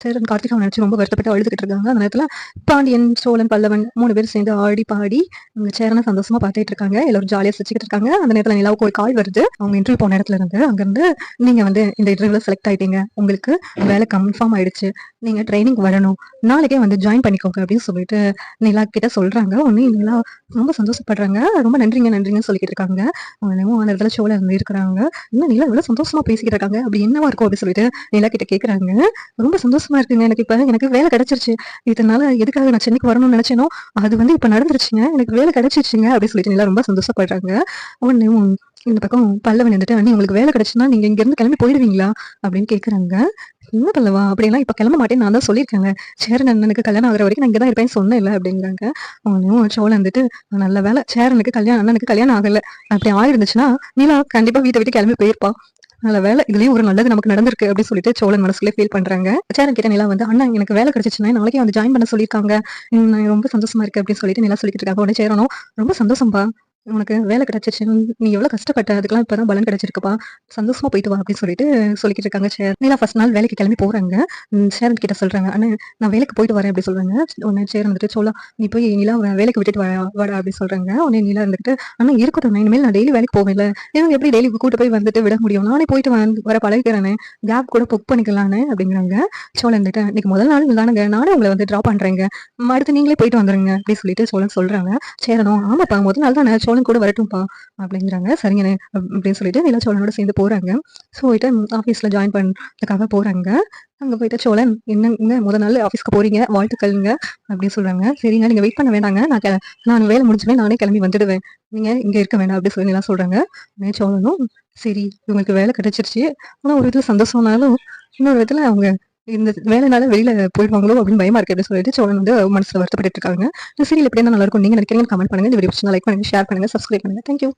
சேரன் கார்த்திகாவை நினைச்சு ரொம்ப வருத்தப்பட்டு அழுதுகிட்டு இருக்காங்க. அந்த நேரத்துல பாண்டியன், சோழன், பல்லவன் 3 பேரும் சேர்ந்து ஆடி பாடி சேரனை சந்தோஷமா பார்த்துட்டு இருக்காங்க. எல்லாரும் ஜாலியா சிரிச்சுக்கிட்டு இருக்காங்க. அந்த நேரத்துல நிலாவுக்கு ஒரு கால் வருது. அவங்க இன்டர்வியூ போன இடத்துல இருந்து. அங்கிருந்து நீங்க இந்த இன்டர்வியூல செலக்ட் ஆயிட்டீங்க, உங்களுக்கு வேலை கன்ஃபார்ம் ஆயிடுச்சு, நீங்க ட்ரைனிங் வரணும், நாளைக்கே ஜாயின் பண்ணிக்கோங்க அப்படின்னு சொல்லிட்டு நிலா கிட்ட சொல்றாங்க. உடனே நிலா ரொம்ப சந்தோஷப்படுறாங்க. ரொம்ப நன்றிங்க நன்றிங்கன்னு சொல்லிக்கிட்டு இருக்காங்க. அவங்க அந்த இடத்துல சோழன் இருக்கிறாங்க. இன்னும் நிலா இவ்வளவு சந்தோஷமா பேசிக்கிட்டு இருக்காங்க, அப்படி என்னவா இருக்கும் அப்படின்னு சொல்லிட்டு நிலா கிட்ட கேக்குறாங்க. ரொம்ப சந்தோஷமா இருக்குங்க, எனக்கு வேலை கிடைச்சிருச்சு, இதனால எதுக்காக நான் சென்னைக்கு வரணும்னு நினைச்சேனோ அது இப்ப நடந்துருச்சுங்க, எனக்கு வேலை கிடைச்சிருச்சுங்க அப்படின்னு சொல்லிட்டு நிலா ரொம்ப சந்தோஷப்படுறாங்க. உடனே இந்த பக்கம் பல்லவன் வந்துட்டு, அண்ணி உங்களுக்கு வேலை கிடைச்சுன்னா நீங்க இங்க இருந்து கிளம்பி போயிடுவீங்களா அப்படின்னு கேக்குறாங்க. என்ன பல்லவா, அப்படியெல்லாம் இப்ப கிளம்ப மாட்டேன்னு நான் தான் சொல்லியிருக்கேங்க, சேரன் அண்ணனுக்கு கல்யாணம் ஆகிற வரைக்கும் நான் இங்கதான் இருப்பேன்னு சொன்னேன் இல்ல அப்படிங்கிறாங்க. அவனையும் சோழன் வந்துட்டு, நல்ல வேலை சேரனுக்கு அண்ணனுக்கு கல்யாணம் ஆகல, அப்படி ஆயிருந்துச்சுன்னா நிலா கண்டிப்பா வீட்டை விட்டு கிளம்பி போயிருப்பா, நல்ல வேலை இதுலயும் ஒரு நல்லது நமக்கு நடந்திருக்கு அப்படின்னு சொல்லிட்டு சோழன் மனசுக்குள்ளே ஃபீல் பண்றாங்க. சேரன் கிட்ட நிலா அண்ணா எனக்கு வேலை கிடைச்சிச்சுன்னா நாளைக்கே ஜாயின் பண்ண சொல்லியிருக்காங்க, ரொம்ப சந்தோஷமா இருக்கு அப்படின்னு சொல்லிட்டு நிலா சொல்லிட்டு இருக்காங்க. உடனே சேரனும், ரொம்ப சந்தோஷம்பா, உனக்கு வேலை கிடைச்சிச்சு, நீ எவ்வளவு கஷ்டப்பட்ட, அதுக்கெல்லாம் இப்பதான் பலன் கிடைச்சிருக்குப்பா, சந்தோஷமா போயிட்டு வா அப்படின்னு சொல்லிக்கிட்டு இருக்காங்க. நிலா ஃபர்ஸ்ட் நாள் வேலைக்கு கிளம்பி போறாங்க. சேரன் கிட்ட சொல்றாங்க, அண்ணா நான் வேலைக்கு போயிட்டு வரேன் அப்படி சொல்றாங்க. உடனே சேரன் வந்துட்டு, சோழா நீ போய் நிலா வேலைக்கு விட்டுட்டு வாடா அப்படின்னு சொல்றாங்க. உடனே நிலா இருந்துட்டு, அண்ணா இருக்கட்டும், இனிமேல் நான் டெய்லி வேலைக்கு போவேன்ல, இவங்க எப்படி டெய்லி கூட்டு போய் விட முடியும், நானே போயிட்டு வர பழகிறேனே, கேப் கூட புக் பண்ணிக்கலான்னு அப்படிங்கிறாங்க. சோழன் வந்துட்டு, இன்னைக்கு முதல் நாள் தானுங்க, நானே உங்களை டிராப் பண்றேங்க, அடுத்து நீங்களே போயிட்டு வந்துருங்க அப்படின்னு சொல்லிட்டு சோழன் சொல்றாங்க. சேரனும், ஆமாப்பா முதல் நாள் தான் சோழன் கூட வரட்டும்பா அப்படிங்கிறாங்க. சரிங்கண்ணே அப்படின்னு சொல்லிட்டு நிலா சோழனோட சேர்ந்து போறாங்க. போயிட்டு ஆபீஸ்ல ஜாயின் பண்றதுக்காக போறாங்க. அங்க போயிட்டு சோழன், என்னங்க முதல் நாள் ஆபீஸ்க்கு போறீங்க, வாழ்த்துக்கள்ங்க அப்படின்னு சொல்றாங்க. சரிங்க, நீங்க வெயிட் பண்ண வேண்டாங்க, நான் வேலை முடிஞ்சுமே நானே கிளம்பி வந்துடுவேன், நீங்க இங்க இருக்க வேண்டாம் அப்படின்னு சொல்லி நிலா சொல்றாங்க. சோழனும், சரி இவங்களுக்கு வேலை கிடைச்சிருச்சு, ஆனா ஒரு விதத்துல சந்தோஷம்னாலும் இன்னொரு விதத்துல அவங்க இந்த வேலைனால வெளியில போயிடுவாங்களோ அப்படின்னு பயமா இருக்கு அப்படின்னு சொல்லிட்டு சோழன் மனசுல வருத்தப்பட்டு இருக்காங்க. இந்த சீரியல் எப்படி நல்லா இருக்கும் நீங்க நினைக்கிறீங்க கமெண்ட் பண்ணுங்க. இந்த வீடியோ லைக் பண்ணுங்க, ஷேர் பண்ணுங்க, சப்ஸ்கிரைப் பண்ணுங்க. தேங்க்யூ.